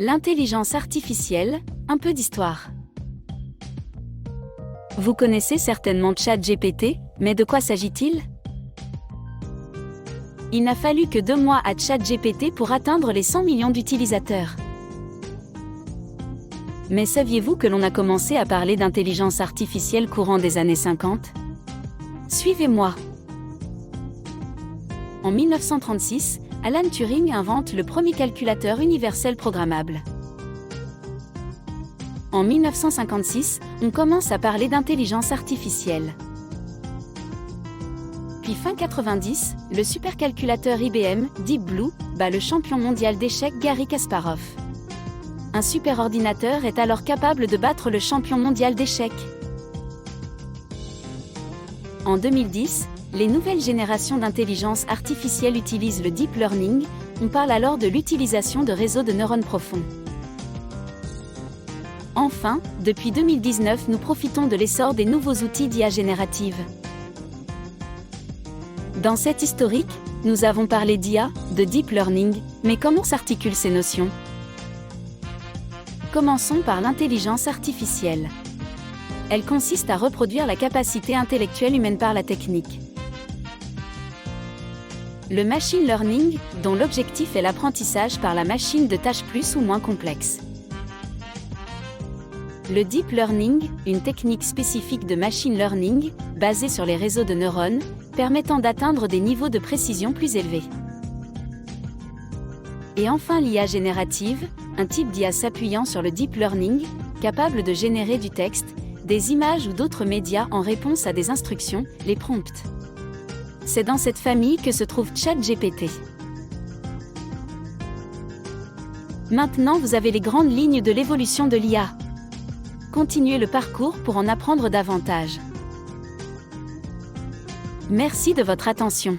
L'intelligence artificielle, un peu d'histoire. Vous connaissez certainement ChatGPT, mais de quoi s'agit-il? Il n'a fallu que 2 mois à ChatGPT pour atteindre les 100 millions d'utilisateurs. Mais saviez-vous que l'on a commencé à parler d'intelligence artificielle courant des années 50? Suivez-moi. En 1936, Alan Turing invente le premier calculateur universel programmable. En 1956, on commence à parler d'intelligence artificielle. Puis fin 90, le supercalculateur IBM, Deep Blue, bat le champion mondial d'échecs Garry Kasparov. Un superordinateur est alors capable de battre le champion mondial d'échecs. En 2010, les nouvelles générations d'intelligence artificielle utilisent le deep learning, on parle alors de l'utilisation de réseaux de neurones profonds. Enfin, depuis 2019 nous profitons de l'essor des nouveaux outils d'IA générative. Dans cet historique, nous avons parlé d'IA, de deep learning, mais comment s'articulent ces notions? Commençons par l'intelligence artificielle. Elle consiste à reproduire la capacité intellectuelle humaine par la technique. Le machine learning, dont l'objectif est l'apprentissage par la machine de tâches plus ou moins complexes. Le deep learning, une technique spécifique de machine learning, basée sur les réseaux de neurones, permettant d'atteindre des niveaux de précision plus élevés. Et enfin l'IA générative, un type d'IA s'appuyant sur le deep learning, capable de générer du texte, des images ou d'autres médias en réponse à des instructions, les prompts. C'est dans cette famille que se trouve ChatGPT. Maintenant vous avez les grandes lignes de l'évolution de l'IA. Continuez le parcours pour en apprendre davantage. Merci de votre attention.